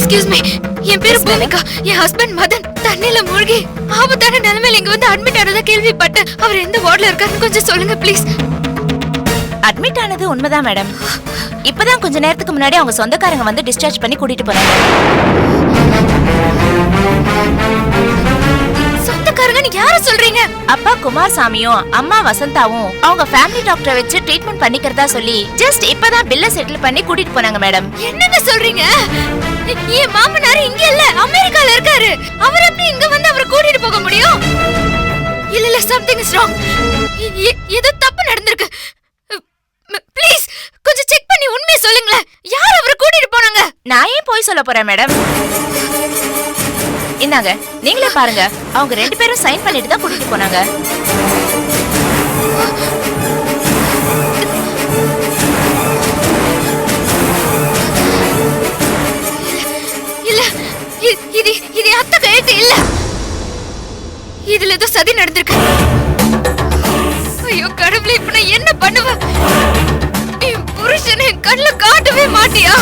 Excuse me, என் பேரு பூமிகா. என் husband Madan தண்ணில மூழ்கி ஆபத்தான நிலைமையில இங்க வந்து அட்மிட் ஆனதா கேள்விப்பட்டேன். அவர் எந்த வார்டுல இருக்காருன்னு கொஞ்சம் சொல்லுங்க ப்ளீஸ். அட்மிட் ஆனது உண்மைதான் மேடம். இப்பதான் கொஞ்ச நேரத்துக்கு முன்னாடி அவங்க சொந்தக்காரங்க வந்து டிஸ்சார்ஜ் பண்ணி கூட்டிட்டு போறாங்க. சொந்தக்காரங்க யார சொல்றீங்க? அப்பா குமாரசாமியும் அம்மா வசந்தாவும் அவங்க ஃபேமிலி டாக்டரை வச்சு ட்ரீட்மெண்ட் பண்ணிக்கிறதா சொல்லி ஜஸ்ட் இப்பதான் பில்ல செட்டில் பண்ணி கூட்டிட்டு போனாங்க மேடம். என்னங்க சொல்றீங்க? என் மாமனார் இங்க இல்ல, அமெரிக்கால இருக்காரு. அவர் எப்படி இங்க வந்து அவரை கூட்டிட்டு போக முடியும்? இல்ல இல்ல, something is wrong. ஏதோ தப்பு நடந்திருக்கு. ப்ளீஸ் கொஞ்சம் செக் பண்ணி உண்மையை சொல்லுங்களேன். யார் அவரை கூட்டிட்டு போனாங்க? நான் ஏன் போய் சொல்ல போறேன் மேடம்? இந்தாங்க நீங்களே பாருங்க. அவங்க 2 பேரும் சைன் பண்ணிட்டு தான் கூட்டிட்டு போனாங்க. இல்ல, இது அத்தை கையெழுத்து இல்ல. இதுல ஏதோ சதி நடந்திருக்கு. ஐயோ கடவுளே, இப்ப நான் என்ன பண்ணுவேன்? என் புருஷனை கண்ணுல காட்டவே மாட்டியா?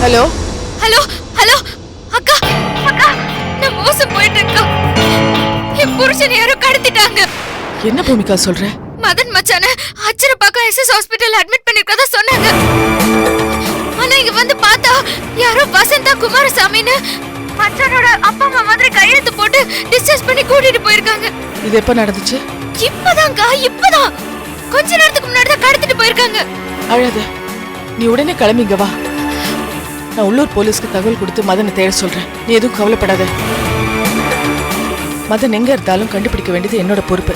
ஹலோ ஹலோ ஹலோ, அக்கா அக்கா, நான் மோசம் போயிட்டு இருக்கேன். என் புருஷனை யாரோ கடத்திட்டாங்க. என்ன பூமிகா சொல்ற? மதன் மச்சான அச்சரப்பாக்கம் எஸ்எஸ் ஹாஸ்பிடல்ல அட்மிட் பண்ணிருக்கதா சொன்னாங்க. ஆனா இங்க வந்து பார்த்தா யாரோ வசந்தா குமாரசாமின்னு மச்சானோட அப்பா அம்மா மாதிரி கையெழுத்து போட்டு டிஸ்சார்ஜ் பண்ணி கூட்டிட்டு போயிருக்காங்க. இது எப்ப நடந்துச்சு? இப்பதான்க்கா, இப்பதான் கொஞ்ச நேரத்துக்கு முன்னாடி தான் கடத்திட்டு போயிருக்காங்க. அழாத, நீ உடனே கிளம்பிங்க வா. நான் உள்ளூர் போலீஸ்க்கு தகவல் கொடுத்து மதனை தேட சொல்றேன். நீ எதுவும் கவலைப்படாத. மதன் எங்க இருந்தாலும் கண்டுபிடிக்க வேண்டியது என்னோட பொறுப்பு.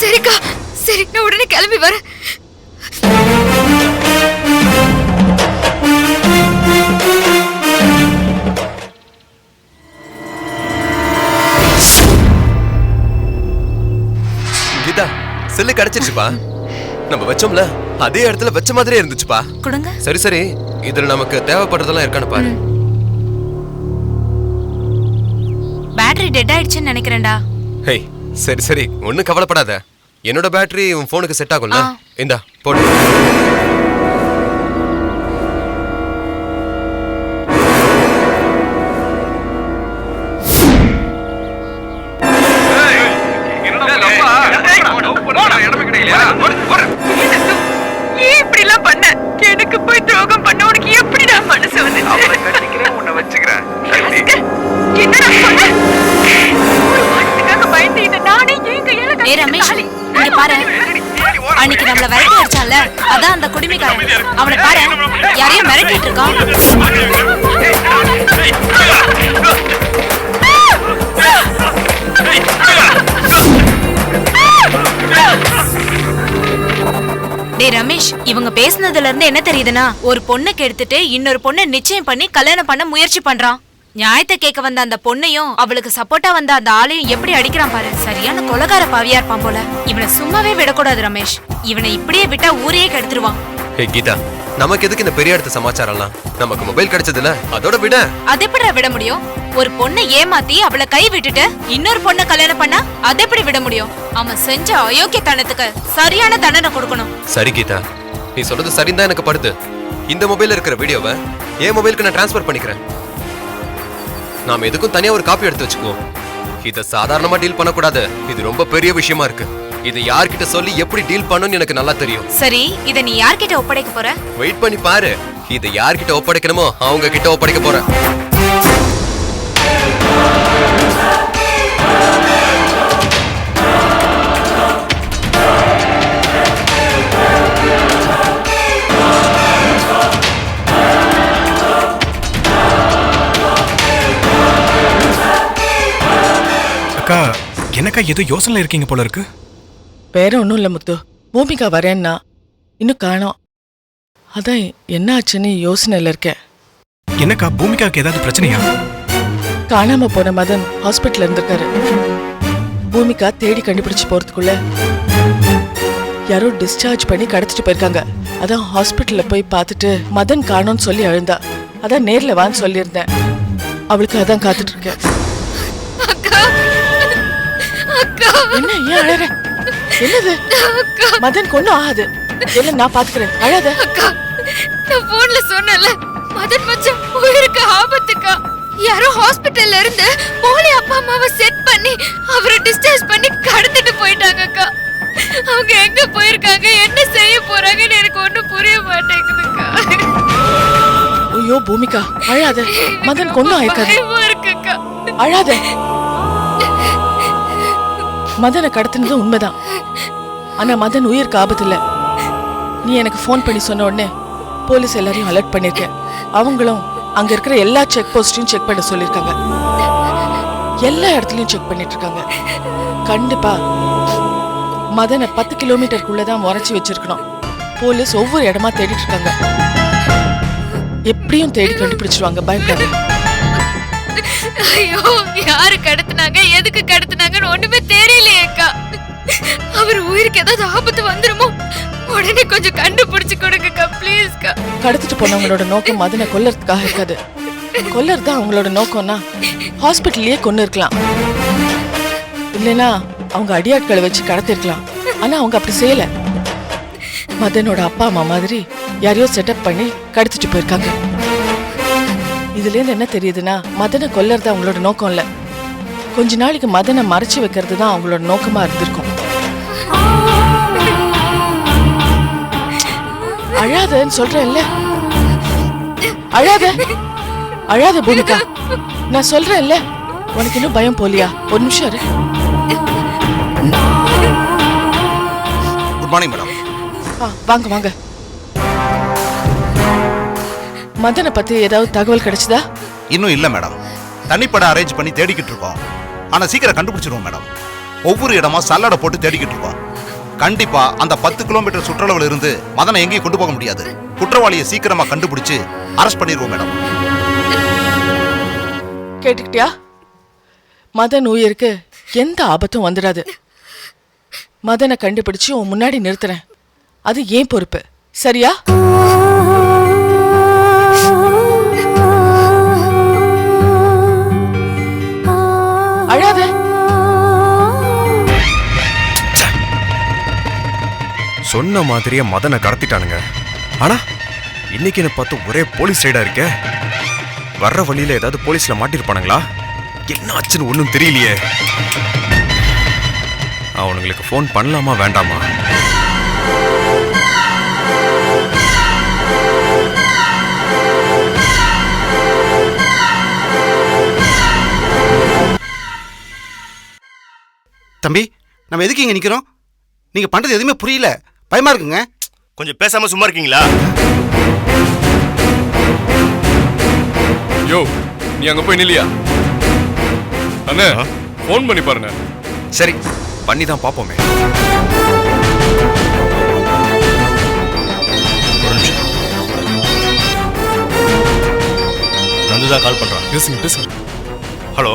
சரிக்கா, சரி, நான் உடனே கிளம்பி வரேன். கீதா, செல்லு கிடைச்சிருச்சுப்பா. நம்ம வச்சோம்ல அதே இடத்துல வச்ச மாதிரியே இருந்துச்சுப்பா. கொடுங்க. சரி சரி, இதுல நமக்கு தேவைப்படுறதெல்லாம் இருக்கான்னு பாரு. பேட்டரி டெட் ஆயிடுச்சுன்னு நினைக்கிறேன்டா. ஹேய், சரி சரி, ஒன்னும் கவலைப்படாத. என்னோட பேட்டரி உன் போனுக்கு செட் ஆகும்ல. இந்தா போடு. எனக்கு போய் துரோகம் பண்ண உனக்கு எப்படி நான் மனசு வந்து உன்னை வச்சுக்கிறேன். என்னடா சொன்ன? ஒரு வார்த்தைக்காக பயந்துட்டு நானே என் கையால ஏய் ரமேஷ், இங்க பாரு. அன்னைக்கு நம்மள விரட்டி அடிச்சான்ல, அதான் அந்த குடிமைக்காரன். அவனை பாரு, யாரையும் மிரட்டிட்டு இருக்கான். டேய் ரமேஷ், இவங்க பேசுனதுல இருந்து என்ன தெரியுதுன்னா, ஒரு பொண்ணுக்கு எடுத்துட்டு இன்னொரு பொண்ணை நிச்சயம் பண்ணி கல்யாணம் பண்ண முயற்சி பண்றான். நியாயத்தை கேட்க வந்த அந்த பொண்ணையும் அவளுக்கு சப்போர்ட்டா வந்த அந்த ஆளையும் எப்படி அடிக்கிறான் பாரு. சரியான கொலகார பாவியா இருப்பான் போல. இவனை சும்மாவே விடக்கூடாது ரமேஷ். இவனை இப்படியே விட்டா ஊரையே கெடுத்துருவான். ஹே கீதா, நமக்கு எதுக்கு இந்த பெரிய இடத்து சமாச்சாரம்லாம்? நமக்கு மொபைல் கிடைச்சதுல அதோட விட. அது எப்படி விட முடியும்? ஒரு பொண்ணை ஏமாத்தி அவளை கை விட்டுட்டு இன்னொரு பொண்ணை கல்யாணம் பண்ணா அது எப்படி விட முடியும்? அவன் செஞ்ச அயோக்கியத்தனத்துக்கு சரியான தண்டனை கொடுக்கணும். சரி கீதா, நீ சொல்றது சரிதான் எனக்கு படுது. இந்த மொபைல்ல இருக்கிற வீடியோவை என் மொபைலுக்கு நான் டிரான்ஸ்ஃபர் பண்ணிக்கிறேன். நாம எதுக்கும் தனியா ஒரு காப்பி எடுத்து வச்சுக்குவோம். இத சாதாரணமா டீல் பண்ணக்கூடாது. இது ரொம்ப பெரிய விஷயமா இருக்கு. இது யார்கிட்ட சொல்லி எப்படி டீல் பண்ணணும்னு எனக்கு நல்லா தெரியும். சரி, இத நீ யார்கிட்ட ஒப்படைக்க போற? வெயிட் பண்ணி பாரு. இத யார்கிட்ட ஒப்படைக்கணுமோ அவங்க கிட்ட ஒப்படைக்க போறேன். அக்கா, என்னக்கா ஏதோ யோசனை இருக்கீங்க போல இருக்கு. வேற ஒன்றும் இல்லை முத்து. பூமிகா வரேன்னா இன்னும் காணோம். அதான் என்ன ஆச்சுன்னு யோசனையில் இருக்கேன். என்னக்கா, பூமிகாவுக்கு ஏதாவது பிரச்சனையா? காணாம போன மதன் ஹாஸ்பிட்டல் இருந்திருக்காரு. பூமிகா தேடி கண்டுபிடிச்சு போறதுக்குள்ள யாரோ டிஸ்சார்ஜ் பண்ணி கடத்திட்டு போயிருக்காங்க. அதான் ஹாஸ்பிட்டல்ல போய் பார்த்துட்டு மதன் காணோன்னு சொல்லி அழுந்தா. அதான் நேர்ல வான்னு சொல்லியிருந்தேன். அவளுக்கு அதான் காத்துட்டு இருக்கேன். அக்கா, அக்கா, என்ன ஏன் அழற? என்னது? மதன் கொன்னும் ஆகாது. எல்லாம் நான் பாத்துக்கிறேன், அழாத. அக்கா, நான் போன்ல சொன்னல, மதன் மச்சான் உயிருக்கு ஆபத்துக்கா. யாரோ ஹாஸ்பிடல்ல இருந்து போலி அப்பா அம்மாவை செட் பண்ணி அவரை டிஸ்சார்ஜ் பண்ணி கடத்திட்டு போயிட்டாங்க அக்கா. அவங்க எங்க போயிருக்காங்க, என்ன செய்ய போறாங்கன்னு எனக்கு ஒண்ணும் புரிய மாட்டேங்குதுக்கா. ஐயோ பூமிகா, அழாத. மதன் கொன்னும் ஆயிருக்காது. பயமா இருக்குக்கா. அழாத. மதனை கடத்தினது உண்மைதான். ஆனா மதன் உயிருக்கு ஆபத்து இல்ல. நீ எனக்கு ஃபோன் பண்ணி சொன்ன உடனே போலீஸ் எல்லாரையும் அலர்ட் பண்ணிருக்கேன். அவங்களும் அங்க இருக்கிற எல்லா செக் போஸ்டையும் செக் பண்ண சொல்லிருக்காங்க. எல்லா இடத்துலயும் செக் பண்ணிட்டு இருக்காங்க. கண்டிப்பா மதனை 10 கிலோமீட்டருக்குள்ளதான் முறைச்சி வச்சிருக்கணும். போலீஸ் ஒவ்வொரு இடமா தேடிட்டு இருக்காங்க. எப்படியும் தேடி கண்டுபிடிச்சிருவாங்க, பயப்படாத. ஐயோ, யாரு கடத்துனாங்க, எதுக்கு கடத்துனாங்கன்னு ஒண்ணுமே தெரியலையேக்கா. அவர் உயிருக்கு ஏதாவது ஆபத்து வந்துருமோ, உடனே கொஞ்சம் கண்டுபிடிச்சு கொடுங்கக்கா, ப்ளீஸ்க்கா. கடத்திட்டு போனவங்களோட நோக்கம் மதனை கொல்லறதுக்காக இருக்காது. கொல்லறது அவங்களோட நோக்கம்னா ஹாஸ்பிட்டல்லயே கொண்டு இருக்கலாம். இல்லைன்னா அவங்க அடியாட்களை வச்சு கடத்திருக்கலாம். ஆனா அவங்க அப்படி செய்யல. மதனோட அப்பா அம்மா மாதிரி யாரையோ செட்டப் பண்ணி கடத்திட்டு போயிருக்காங்க. இதுல இருந்து என்ன தெரியுதுன்னா, மதனை கொல்லறது அவங்களோட நோக்கம் இல்ல. கொஞ்ச நாளைக்கு மதனை மறைச்சு வைக்கிறது தான் அவங்களோட நோக்கமா இருந்திருக்கும். அழாதன்னு சொல்றேன்ல, அழாத. அழாத பூமிகா, நான் சொல்றேன்ல. உனக்கு இன்னும் பயம் போலியா? ஒரு நிமிஷம் இரு. Good morning madam. வாங்க வாங்க. மதனை பத்தி ஏதாவது தகவல் கிடைச்சதா? இன்னும் இல்ல மேடம். தனிப்பட அரேஞ்ச் பண்ணி தேடிக்கிட்டு இருக்கோம். ஆனா சீக்கிரம் கண்டுபிடிச்சிருவோம் மேடம். ஒவ்வொரு இடமா சல்லடை போட்டு தேடிக்கிட்டு இருக்கோம். கண்டிப்பா அந்த 10 கிலோமீட்டர் சுற்றளவுல இருந்து மதனை எங்கேயும் கொண்டு போக முடியாது. குற்றவாளியை சீக்கிரமா கண்டுபிடிச்சு அரெஸ்ட் பண்ணிடுவோம் மேடம். கேட்டுக்கிட்டியா? மதன் உயிருக்கு எந்த ஆபத்தும் வந்துடாது. மதனை கண்டுபிடிச்சு உன் முன்னாடி நிறுத்துறேன். அது ஏன் பொறுப்பு, சரியா? அழாத. சொன்ன மாதிரியே மதனை கடத்திட்டானுங்க. ஆனா இன்னைக்கு என்ன பார்த்து ஒரே போலீஸ் ரைடா இருக்கே. வர்ற வழியில ஏதாவது போலீஸ்ல மாட்டிருப்பானுங்களா? என்ன ஆச்சுன்னு ஒன்றும் தெரியலையே. அவனுங்களுக்கு ஃபோன் பண்ணலாமா வேண்டாமா? தம்பி, நம்ம எதுக்கு இங்க நிக்கிறோம்? நீங்க பண்றது எதுவுமே புரியல, பயமா இருக்குங்க. கொஞ்சம் பேசாம சும்மா இருக்கீங்களா? யோ, நீ அங்க போய் நில்லியா? அண்ணே, ஃபோன் பண்ணி பாருங்க. சரி, பண்ணி தான் பாப்போமே. ஒரு நிமிஷம். நந்துதான் கால் பண்றான். பேசுங்க பேசுங்க. ஹலோ.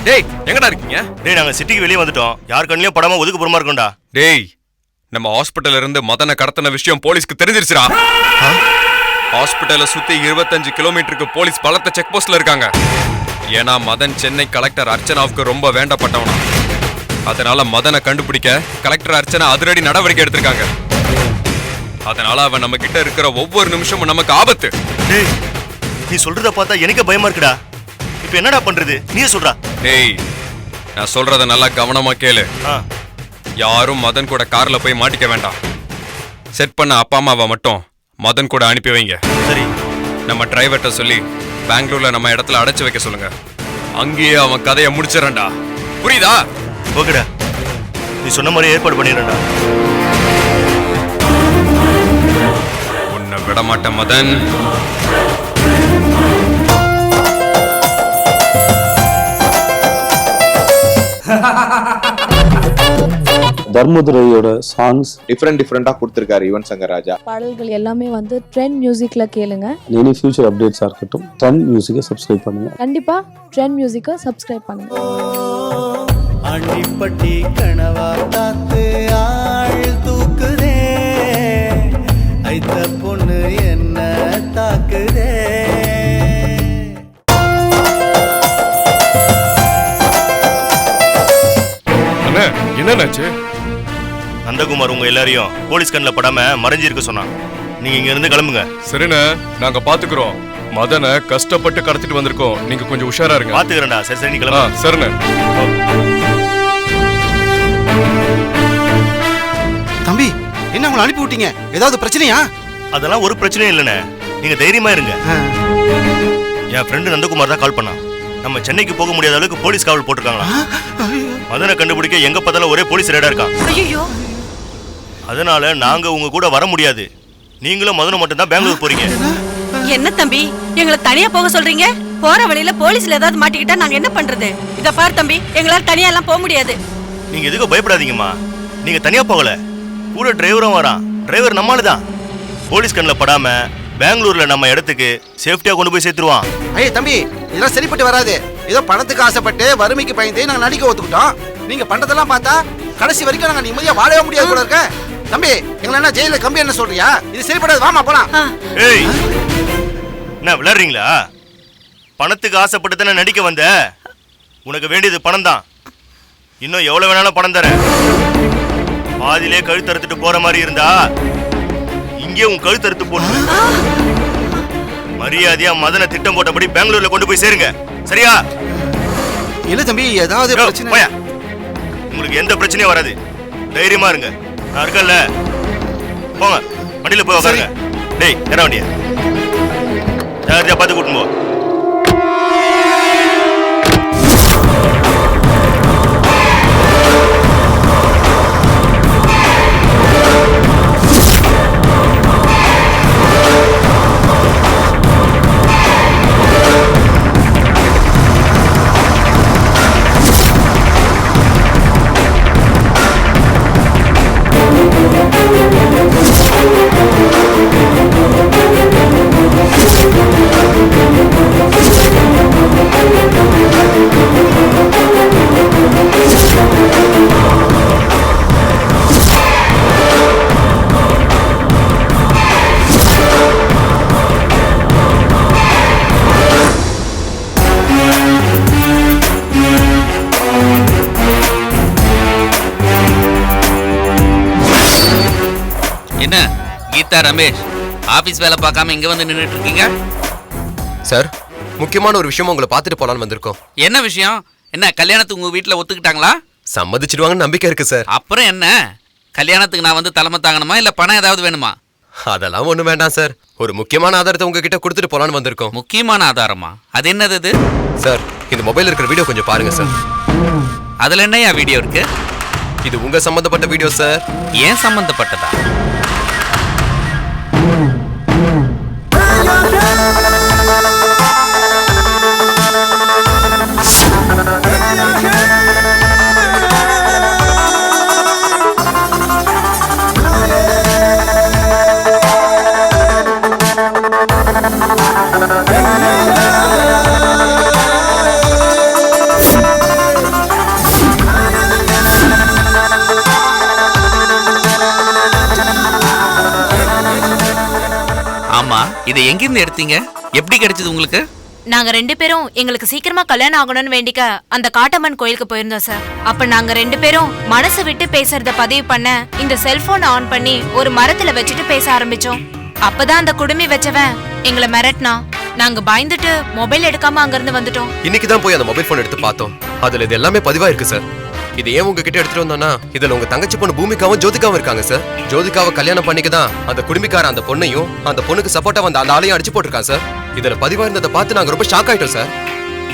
டேய், எங்கடா இருக்கீங்க? டேய், நாங்க சிட்டிக்கு வெளியே வந்துட்டோம். யார் கண்ணிலையும் படாம ஒதுக்குப்புறமா இருக்கோம்டா. டேய், நம்ம ஹாஸ்பிட்டல்ல இருந்து மதனை கடத்தின விஷயம் போலீஸ்க்கு தெரிஞ்சிருச்சுடா. ஹாஸ்பிட்டலை சுத்தி 25 கிலோமீட்டருக்கு போலீஸ் பலத்த செக் போஸ்ட்ல இருக்காங்க. ஏன்னா மதன் சென்னை கலெக்டர் அர்ச்சனாவுக்கு ரொம்ப வேண்டப்பட்டவனா. அதனால மதனை கண்டுபிடிக்க கலெக்டர் அர்ச்சனா அதிரடி நடவடிக்கை எடுத்திருக்காங்க. அதனால அவன் நம்ம கிட்ட இருக்கிற ஒவ்வொரு நிமிஷமும் நமக்கு ஆபத்து. டேய், நீ சொல்றத பார்த்தா எனக்கு பயமா இருக்குடா. இப்போ என்னடா பண்றது? நீயே சொல்றா. டேய், நான் சொல்றத நல்லா கவனமா கேளு. ஆ. யாரும் மதன் கூட கார்ல போய் மாட்டிக்க வேண்டாம். செட் பண்ண அப்பா அம்மாவை மட்டும் மதன் கூட அனுப்பி வைங்க. சரி. நம்ம டிரைவர்ட்ட சொல்லி பெங்களூர்ல நம்ம இடத்துல அடைச்சு வைக்க சொல்லுங்க. அங்கேயே அவன் கதையை முடிச்சிடறா. புரியுதா? ஓகேடா, நீ சொன்ன மாதிரி ஏற்பாடு பண்ணிடுறா. உன்னை விட மாட்டேன் மதன். தர்மதுரையோட சாங்ஸ் டிஃப்ரெண்டா கொடுத்திருக்காரு யுவன் சங்கர் ராஜா. பாடல்கள் எல்லாமே வந்து ட்ரெண்ட் மியூசிக்ல கேளுங்க. எனி ஃபியூச்சர் அப்டேட்ஸா இருக்கட்டும், ட்ரெண்ட் மியூசிக்கை சப்ஸ்கிரைப் பண்ணுங்க. கண்டிப்பா ட்ரெண்ட் மியூசிக்கை சப்ஸ்கிரைப் பண்ணுங்க. அண்டிப்பட்டி கனவா காத்து ஆள் தூக்குதே, ஐத்த பொண்ணு என்ன தாக்குதே. அண்ணே, என்ன நந்தகுமார் உங்க எல்லாரையும் போலீஸ் கண்ணில் படாம மறைஞ்சிருக்க சொன்னான். நீங்க இங்க இருந்து கிளம்புங்க. சரிண்ணே, நாங்க பாத்துக்கிறோம். மதனை கஷ்டப்பட்டு கடத்திட்டு வந்திருக்கோம். நீங்க கொஞ்சம் உஷாரா இருங்க. பாத்துக்கிறேன்டா. சரி சரி, நீ கிளம்பு. சரிண்ணே. தம்பி, என்ன உங்களை அனுப்பி விட்டீங்க? ஏதாவது பிரச்சனையா? அதெல்லாம் ஒரு பிரச்சனையும் இல்லைண்ணே, நீங்க தைரியமா இருங்க. என் ஃப்ரெண்டு நந்தகுமார் தான் கால் பண்ணான். நம்ம சென்னைக்கு போக முடியாத அளவுக்கு போலீஸ் காவல் போட்டிருக்காங்களா. மதனை கண்டுபிடிக்க எங்க பார்த்தாலும் ஒரே போலீஸ் ரேடா இருக்கான். அதனால நாங்க உங்க கூட வர முடியாது. நீங்களும் மதனை மட்டும் தான் பெங்களூர் போறீங்க. என்ன தம்பி, எங்களை தனியா போக சொல்றீங்க? போற வழியில போலீஸ்ல ஏதாவது மாட்டிக்கிட்டா நாங்க என்ன பண்றது? இத பாரு தம்பி, எங்களால தனியா எல்லாம் போக முடியாது. நீங்க எதுக்கும் பயப்படாதீங்கம்மா. நீங்க தனியா போகல, கூட டிரைவரும் வரான். டிரைவர் நம்மளுதான். போலீஸ் கண்ணில் படாம பெங்களூர்ல நம்ம இடத்துக்கு சேஃப்டியா கொண்டு போய் சேர்த்துருவான். ஐயா தம்பி, இதெல்லாம் சரிப்பட்டு வராது. ஏதோ பணத்துக்கு ஆசைப்பட்டு வறுமைக்கு பயந்தே நாங்க நடிக்க ஒத்துக்கிட்டோம். நீங்க பண்றதெல்லாம் பார்த்தா கடைசி வரைக்கும் நாங்க நிம்மதியா வாழவே முடியாது போல இருக்க. தம்பி, எங்களை என்ன ஜெயில கம்பி என்ன சொல்றியா? இது சரிப்படாது, வாமா போலாம். ஏய், என்ன விளையாடுறீங்களா? பணத்துக்கு ஆசைப்பட்டு தானே நடிக்க வந்த. உனக்கு வேண்டியது பணம் தான். இன்னும் எவ்வளவு வேணாலும் பணம் தரேன். பாதியிலே கழுத்தறுத்துட்டு போற மாதிரி இருந்தா இங்கே உன் கழுத்தறுத்து போடு. மரியாதையா மதனை திட்டம் போட்டபடி பெங்களூர்ல கொண்டு போய் சேருங்க. சரியா? இல்ல தம்பி, ஏதாவது பிரச்சனை. உங்களுக்கு எந்த பிரச்சனையும் வராது. தைரியமா இருங்க, நான் இருக்கல. போங்க, வண்டியில போய் உட்காருங்க. டேய், நேரா வண்டியா ஜாகிரதையா பார்த்து கூட்டின்னு போ. என்ன கீதா, ரமேஷ் ஆபீஸ் வேலை பார்க்காம இங்க வந்து நின்னுட்டு இருக்கீங்க? சார், முக்கியமான ஒரு விஷயம் உங்களை பார்த்துட்டு போலான்னு வந்திருக்கோம். என்ன விஷயம்? என்ன கல்யாணத்துக்கு உங்க வீட்டுல ஒத்துக்கிட்டாங்களா? சம்மதிச்சிடுவாங்கன்னு நம்பிக்கை இருக்கு சார். அப்புறம் என்ன, கல்யாணத்துக்கு நான் வந்து தலைமை தாங்கணுமா இல்ல பணம் ஏதாவது வேணுமா? அதெல்லாம் ஒண்ணும் வேண்டாம் சார். ஒரு முக்கியமான ஆதாரத்தை உங்ககிட்ட கொடுத்துட்டு போலான்னு வந்திருக்கோம். முக்கியமான ஆதாரமா? அது என்னது அது? சார், இந்த மொபைல் இருக்கிற வீடியோ கொஞ்சம் பாருங்க சார். அதுல என்னையா வீடியோ இருக்கு? இது உங்க சம்பந்தப்பட்ட வீடியோ சார். ஏன் சம்பந்தப்பட்டதா? ஆமா, இதை எங்கிருந்து எடுத்தீங்க? எப்படி கிடைச்சது உங்களுக்கு? நாங்க 2 பேரும் எங்களுக்கு சீக்கிரமா கல்யாணம் ஆகணும்னு வேண்டிக்க அந்த காட்டம்மன் கோயிலுக்கு போயிருந்தோம் சார். அப்ப நாங்க 2 பேரும் மனசு விட்டு பேசுறத பதிவு பண்ண இந்த செல்போன் ஆன் பண்ணி ஒரு மரத்துல வச்சுட்டு பேச ஆரம்பிச்சோம். அப்பதான் அந்த குடுமி வச்சவன் எங்களை மிரட்டினா. நாங்க பயந்துட்டு மொபைல் எடுக்காம அங்க இருந்து வந்துட்டோம். இன்னைக்கு தான் போய் அந்த மொபைல் போன் எடுத்து பார்த்தோம். அதுல இது எல்லாமே பதிவா இருக்கு சார். இது ஏன் உங்ககிட்ட எடுத்துட்டு வந்தோம்னா, இதுல உங்க தங்கச்சி பொண்ணு பூமிகாவும் ஜோதிகாவும் இருக்காங்க சார். ஜோதிகாவை கல்யாணம் பண்ணிக்கதான் அந்த குடும்பிக்கார அந்த பொண்ணையும் அந்த பொண்ணுக்கு சப்போர்ட்டா வந்த அந்த ஆளையும் அடிச்சு போட்டிருக்கான் சார். இதுல பதிவா இருந்ததை பார்த்து நாங்க ரொம்ப ஷாக் ஆயிட்டோம் சார்.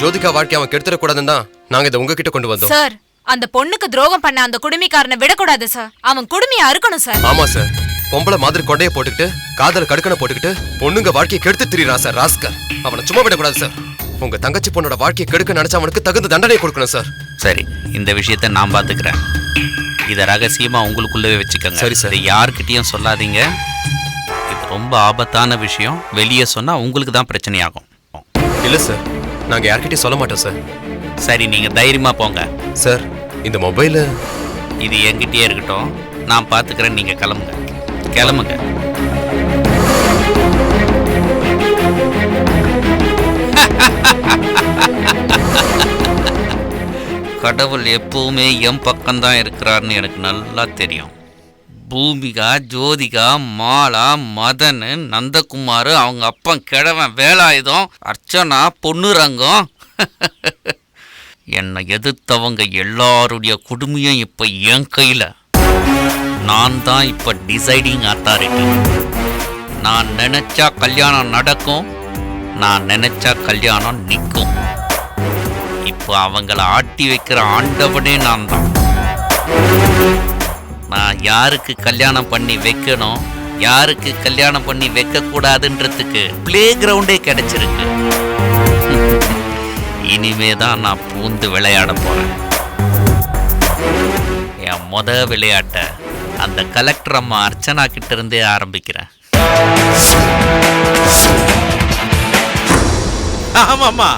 ஜோதிகா வாழ்க்கை அவன் கெடுத்துட கூடாதுன்னு தான் நாங்க இதை உங்ககிட்ட கொண்டு வந்தோம் சார். அந்த பொண்ணுக்கு துரோகம் பண்ண அந்த குடுமிக்காரனை விடக்கூடாது சார். அவன் குடுமியை அறுக்கணும் சார். ஆமா சார், பொம்பளை மாதிரி கொண்டைய போட்டுக்கிட்டு காதல கடுக்கனை போட்டுக்கிட்டு பொண்ணுங்க வாழ்க்கையை கெடுத்து திரிறான் சார் ராஸ்கர். அவனை சும்மா விடக்கூடாது சார். உங்க தங்கச்சி பொண்ணோட வாழ்க்கையை கெடுக்க நினைச்சா அவனுக்கு தகுந்த தண்டனை கொடுக்கணும் சார். சரி, இந்த விஷயத்தை நான் பாத்துக்கிறேன். இதை ரகசியமா உங்களுக்குள்ளவே வச்சுக்கோங்க. சரி சார். யாருக்கிட்டையும் சொல்லாதீங்க. இது ரொம்ப ஆபத்தான விஷயம். வெளியே சொன்னா உங்களுக்கு தான் பிரச்சனையாகும். இல்ல சார், நாங்க யார்கிட்டயும் சொல்ல மாட்டோம் சார். சரி, நீங்க தைரியமா போங்க சார். இந்த மொபைல் இது என்கிட்டயே இருக்கட்டும், நான் பாத்துக்கிறேன். நீங்க கிளம்புங்க கிளம்புங்க. கடவுள் எப்பவுமே என் பக்கம்தான் இருக்கிறார்னு எனக்கு நல்லா தெரியும். பூமிகா, ஜோதிகா, மாலா, மதன், நந்தகுமார், அவங்க அப்பன் கிழவன் வேலாயுதம், அர்ச்சனா, பொன்னுரங்கம், என்னை எதிர்த்தவங்க எல்லாருடைய குடுமையும் இப்ப என் கையில. நான் தான் இப்ப டிசைடிங் அத்தாரிட்டி. நான் நினைச்சா கல்யாணம் நடக்கும், நான் நினைச்சா கல்யாணம் நிற்கும். இப்போ அவங்கள ஆட்டி வைக்கிற ஆண்டவனே நான் தான். நான் யாருக்கு கல்யாணம் பண்ணி வைக்கணும், யாருக்கு கல்யாணம் பண்ணி வைக்க கூடாதுன்றதுக்கு பிளே கிரவுண்டே கிடைச்சிருக்கு. இனிமே தான் நான் பூந்து விளையாட போறேன். என் விளையாட்டை அந்த கலெக்டர் அம்மா அர்ச்சனா கிட்ட இருந்தே ஆரம்பிக்கிறேன். ஆமாம்மா,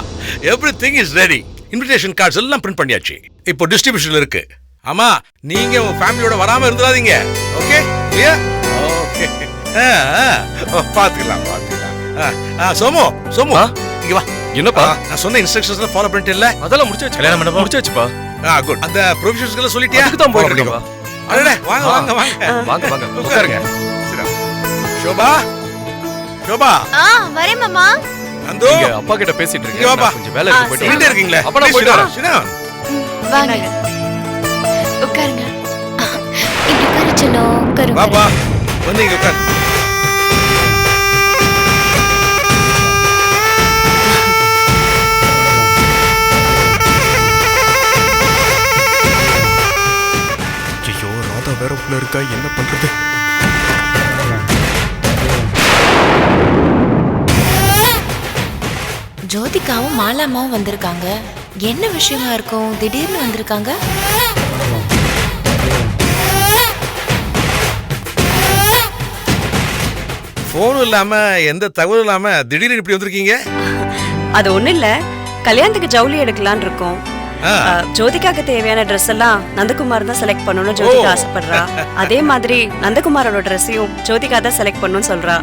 everything is ready. Invitation cards எல்லாம் பிரிண்ட் பண்ணியாச்சு. இப்போ டிஸ்ட்ரிபியூஷன்ல இருக்கு. ஆமா, நீங்க உங்க ஃபேமிலியோட வராம இருந்துடாதீங்க. Okay clear? ஓகே, பாத்துக்கலாம். சோமு இங்க வா. என்னப்பா? நான் சொன்ன இன்ஸ்ட்ரக்ஷன்ஸ் ஃபாலோ பண்ணிட்டு இல்ல? அதெல்லாம் முடிச்சாச்சு. கல்யாணம் பண்ண முடிச்சாச்சுப்பா. குட். அந்த ப்ரொவிஷன்ஸ் எல்லாம் சொல்லிட்டியா? அதுக்கு தான் போறீங்க. அடடே, வாங்க உட்காருங்க. ஷோபா. வரேன் மாமா. நந்து, அப்பா கிட்ட பேசிட்டு இருக்கேன். கொஞ்சம் வேலை இருக்கு, போயிட்டு வீட்ல இருக்கீங்களா? அப்பா நான் போயிட்டு வரேன். வாங்க உட்காருங்க. இப்படி உட்கார செல்லம், உட்காரு. பாப்பா வந்து இங்க உட்காரு. ஐயோ, ராதா வேற உள்ள இருக்கா, என்ன பண்றது? ஜோதிகாவும் மாலாமாவும் வந்திருக்காங்க. என்ன விஷயமா இருக்கும் திடீர்னு வந்திருக்காங்க? போனும் இல்லாம எந்த தகவலும் இல்லாம திடீர்னு இப்படி வந்திருக்கீங்க? அது ஒண்ணு இல்ல, கல்யாணத்துக்கு ஜவுளி எடுக்கலான்னு இருக்கோம். ஜோதிகாக்கு தேவையான ட்ரெஸ் எல்லாம் நந்தகுமார் தான் செலக்ட் பண்ணணும்னு ஜோதிகா ஆசைப்படுறா. அதே மாதிரி நந்தகுமாரோட ட்ரெஸ்ஸையும் ஜோதிகா தான் செலக்ட் பண்ணணும்னு சொல்றா.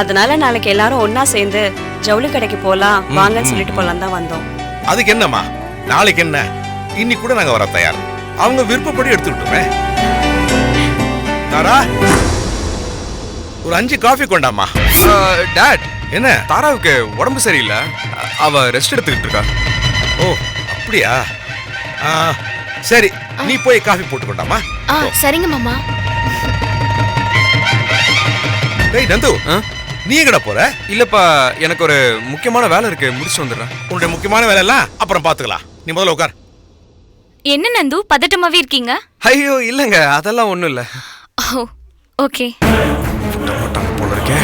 அதனால நாளைக்கு எல்லாரும் ஒன்னா சேர்ந்து ஜவுளி கடைக்கு போலாம் வாங்கன்னு சொல்லிட்டு போலாம் தான் வந்தோம். அதுக்கு என்னம்மா, நாளைக்கு என்ன, இன்னைக்கு கூட நாங்க வர தயார். அவங்க விருப்பப்படி எடுத்துக்கிட்டோமே. தாரா, ஒரு 5 காஃபி கொண்டாமா. டாட், என்ன? தாராவுக்கு உடம்பு சரியில்லை, அவ ரெஸ்ட் எடுத்துக்கிட்டு இருக்கா. ஓ அப்படியா? சரி, நீ போய் காஃபி போட்டு கொண்டாமா. சரிங்க மாமா. டேய் நந்து, நீ எங்கடா போற? இல்லப்பா, எனக்கு ஒரு முக்கியமான வேலை இருக்கு, முடிச்சு வந்துடுறேன். உன்னுடைய முக்கியமான வேலை எல்லாம் அப்புறம் பாத்துக்கலாம். நீ முதல்ல உட்கார். என்ன நந்து, பதட்டமாவே இருக்கீங்க? ஐயோ இல்லங்க, அதெல்லாம் ஒண்ணும் இல்ல. ஓகே. போல இருக்கே.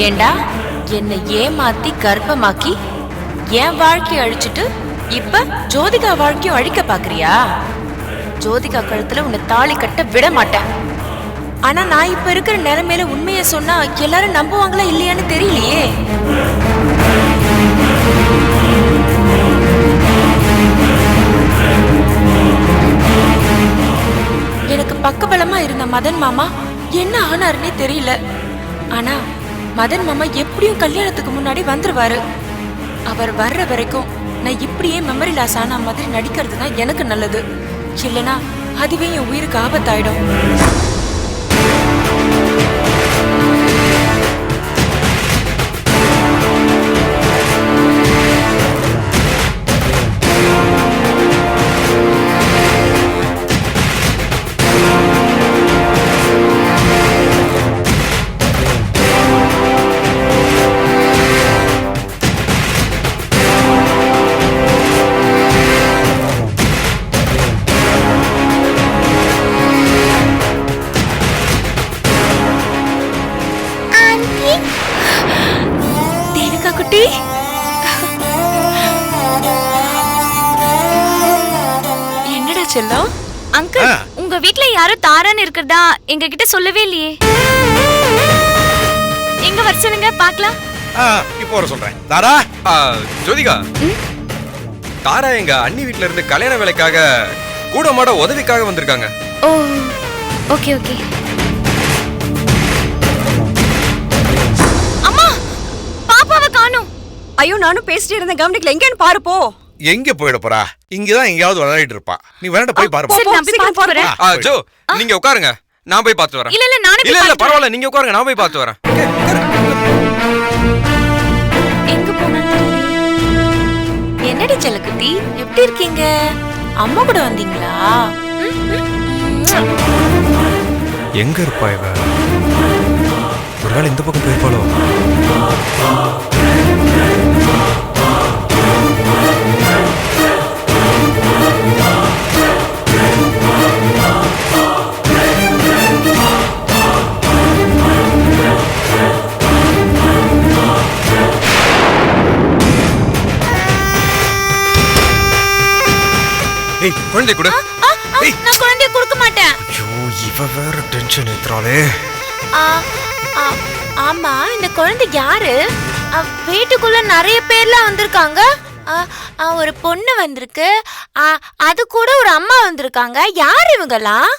ஏண்டா என்னை ஏமாத்தி கர்ப்பமாக்கி என் வாழ்க்கையை அழிச்சிட்டு இப்ப ஜோதிகா வாழ்க்கையும் அழிக்க பாக்குறியா? ஜோதிகா கழுத்துல உன்னை தாலி கட்ட விட மாட்டேன். ஆனா நான் இப்ப இருக்கிற நிலைமையில உண்மையை சொன்னா எல்லாரும் நம்புவாங்களா இல்லையான்னு தெரியலையே. எனக்கு பக்கபலமா இருந்த மதன் மாமா என்ன ஆனாருன்னே தெரியல. ஆனா மதன் மாமா எப்படியும் கல்யாணத்துக்கு முன்னாடி வந்துருவாரு. அவர் வர்ற வரைக்கும் நான் இப்படியே மெமரி லாஸ் ஆன மாதிரி நடிக்கிறது தான் எனக்கு நல்லது. இல்லைனா அதுவே என் உயிருக்கு ஆபத்தாயிடும். குட்டி, என்னடா செல்லம்? அங்கிள், உங்க வீட்ல யாரும் தாரான்னு இருக்கிறதா எங்க கிட்ட சொல்லவே இல்லையே. எங்க வர சொல்லுங்க பாக்கலாம். இப்போ வர சொல்றேன். தாரா, ஜோதிகா, தாரா எங்க அண்ணி வீட்ல இருந்து கல்யாண வேலைக்காக கூட மாட உதவிக்காக வந்திருக்காங்க. ஓ ஓகே ஓகே. அம்மா, பாப்பாவை காணோம். ஐயோ நானும் பேசிட்டே இருந்தேன் கவனிக்கல. எங்கன்னு பாரு போ. எங்க போயிட போறா? இங்கதான் எங்கயாவது விளையாடிட்டு இருப்பா. நீ வேணா போய் பாருப்பா. சரி, நான் போய் பார்த்து வரேன். ஜோ நீங்க உட்காருங்க, நான் போய் பார்த்து வரேன். இல்ல நானே போய் இல்ல பார்த்து பரவாயில்ல, நீங்க உட்காருங்க, நான் போய் பார்த்து வரேன். எங்க போனாங்க? என்னடி செல்லக்குட்டி, எப்படி இருக்கீங்க? அம்மா கூட வந்தீங்களா? எங்க இருப்பா இவ? ஒருவேளை இந்த பக்கம் போயிருப்பாளோ? ஏய் குழந்தை கூட. நான் குழந்தைய கொடுக்க மாட்டேன். ஐயோ இவ வேற டென்ஷன் ஏத்துறாளே. ஆமா, இந்த குழந்தை யாரு? வீட்டுக்குள்ள நிறைய பேர்லாம் வந்திருக்காங்க. ஒரு பொண்ணு வந்திருக்கு, அது கூட ஒரு அம்மா வந்திருக்காங்க. யார் இவங்கலாம்?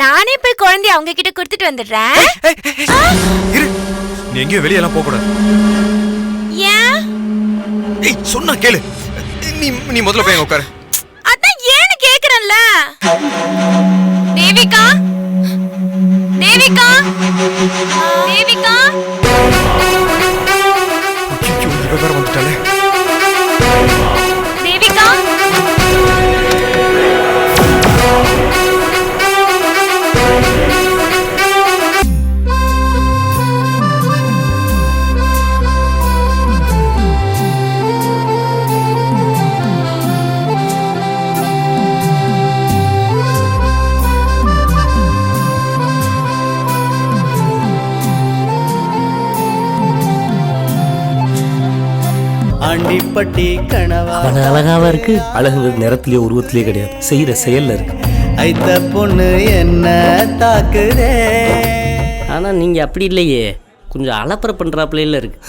நானே போய் குழந்தைய அவங்க கிட்ட கொடுத்துட்டு வந்துடுறேன். நீ எங்கேயும் வெளியெல்லாம் போக கூடாது. ஏன்? ஏய் சொன்னா கேளு. நீ முதல்ல போய் உட்காரு. அதான் ஏன்னு கேக்குறேன்ல. தேவிகா, தேவிகா, தேவிகா. ஐயோ இவ வேற வந்துட்டாளே. தேவிகா. ஆண்டிப்பட்டி கனவா. அவன் அழகாவா இருக்கு. அழகுங்கிறது நிறத்திலேயே உருவத்திலேயே கிடையாது, செய்யற செயல்ல இருக்கு. ஐத்த பொண்ணு என்ன தாக்குதே. ஆனா நீங்க அப்படி இல்லையே, கொஞ்சம் அலப்பற பண்றாப்ல இருக்கு.